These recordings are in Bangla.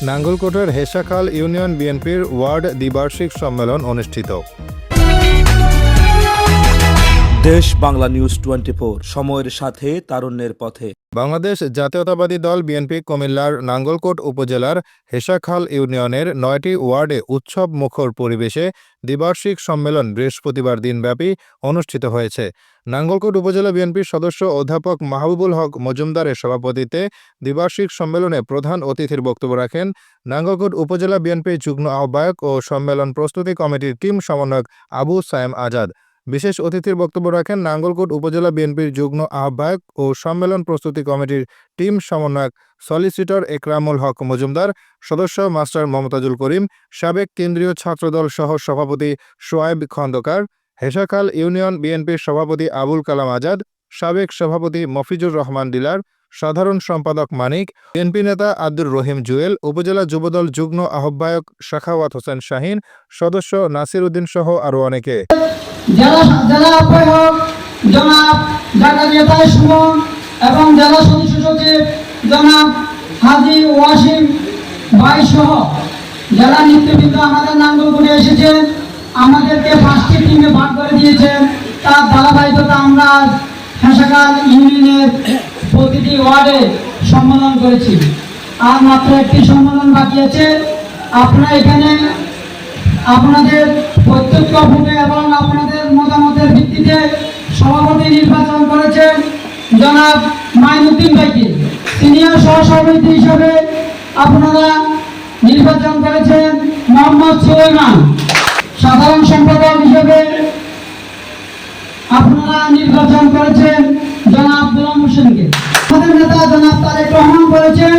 নাঙ্গলকোটের হেসাখাল ইউনিয়ন বিএনপির ওয়ার্ড দ্বিবার্ষিক সম্মেলন অনুষ্ঠিত। দেশ বাংলা নিউজ 24, সময়ের সাথে তারুণ্যের পথে। বাংলাদেশ জাতীয়তাবাদী দল বিএনপি কুমিল্লার নাঙ্গলকোট উপজেলার হেসাখাল ইউনিয়নের 9টি ওয়ার্ডে উৎসব মুখর পরিবেশে দ্বিবার্ষিক সম্মেলন বৃহস্পতিবার দিনব্যাপী অনুষ্ঠিত হয়েছে। নাঙ্গলকোট উপজেলা বিএনপির সদস্য অধ্যাপক মাহবুবুল হক মজুমদারের সভাপতিত্বে দ্বিবার্ষিক সম্মেলনে প্রধান অতিথির বক্তব্য রাখেন নাঙ্গলকোট উপজেলা বিএনপির যুগ্ম আহ্বায়ক ও সম্মেলন প্রস্তুতি কমিটির টিম সমন্বয়ক আবু সায়েম আজাদ। বিশেষ অতিথির বক্তব্য রাখেন নাঙ্গলকোট উপজেলা বিএনপির যুগ্ম আহ্বায়ক ও সম্মেলন প্রস্তুতি কমিটির টিম সমন্বয়ক সলিসিটর একরামুল হক মজুমদার, সদস্য মাস্টার মমতাজুল করিম, সাবেক কেন্দ্রীয় ছাত্রদল সহ সভাপতি সোয়াইব খন্দকার, হেসাখাল ইউনিয়ন বিএনপির সভাপতি আবুল কালাম আজাদ, সাবেক সভাপতি মফিজুর রহমান ডিলার, সাধারণ সম্পাদক মানিক, বিএনপি নেতা আব্দুর রহিম জুয়েল, উপজেলা যুবদল যুগ্ম আহ্বায়ক শাখাওয়াত হোসেন শাহিন, সদস্য নাসির উদ্দিন সহ আরও অনেকে। জেলা আহ্বায়ক জনাব জাকারিয়া তাই সুমন এবং জেলা সদস্য সচিব জনাব হাজী ওয়াসিম ভাই সহ জেলা নেতৃবৃন্দ আমাদের নাঙ্গলকোটে এসেছেন। আমাদেরকে 5টি টিমে ভাগ করে দিয়েছেন। তার ধারাবাহিকতা আমরা হেসাখাল ইউনিয়নের প্রতিটি ওয়ার্ডে সম্মেলন করেছি। আর মাত্র একটি সম্মেলন বাকি আছে। আপনারা এখানে আপনাদের প্রত্যক্ষ ভোটে এবং আপনাদের মতামতের ভিত্তিতে সভাপতি নির্বাচন করেছেন জনাব মাইনুদ্দিন ভাইকে। সিনিয়র সহসভাপতি হিসেবে আপনারা নির্বাচন করেছেন মোহাম্মদ সুলাইমান। সাধারণ সম্পাদক হিসেবে আপনারা নির্বাচন করেছেন জনাব গোলাম হোসেনকে। আমাদের নেতা জনাব তারেক রহমান বলেছেন,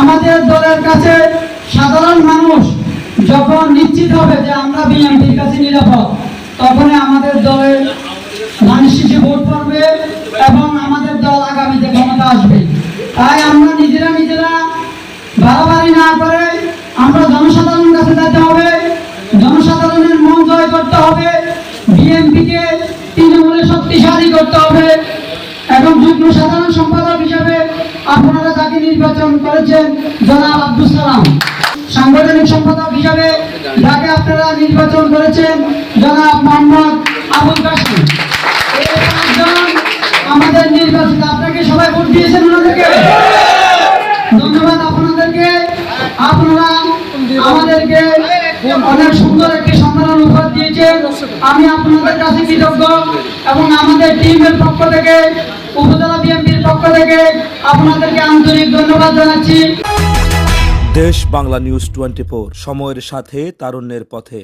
আমাদের দলের কাছে সাধারণ মানুষ যখন নিশ্চিত হবে যে আমরা বিএনপির কাছে নিরাপদ, তখনই আমাদের দলের ধানশীষে ভোট পড়বে এবং আমাদের দল আগামীতে ক্ষমতা আসবে। তাই আমরা নিজেরা বাড়াবাড়ি না করে আমরা জনসাধারণের কাছে যেতে হবে, জনসাধারণের মন জয় করতে হবে, বিএনপিকে তৃণমূলে শক্তিশালী করতে হবে। এবং যুগ্ম সাধারণ সম্পাদক হিসেবে আপনারা যাকে নির্বাচন করেছেন জনাব আব্দুল সালাম, সাংগঠনিক সম্পাদক হিসাবে যাকে আপনারা নির্বাচন করেছেন জনাব মোহাম্মদ আবুল কাসেম। এই 5 জন আমাদের নির্বাচিত। আপনাকে সবাই ভোট দিয়েছেন ওনাদেরকে, ধন্যবাদ আপনাদেরকে। আপনারা আমাদেরকে অনেক সুন্দর একটি সম্মেলন উপহার দিয়েছেন। আমি আপনাদের কাছে কৃতজ্ঞ এবং আমাদের টিমের পক্ষ থেকে, উপজেলা বিএনপির পক্ষ থেকে আপনাদেরকে আন্তরিক ধন্যবাদ জানাচ্ছি। দেশ বাংলা নিউজ 24, সময়ের সাথে তারুণ্যের পথে।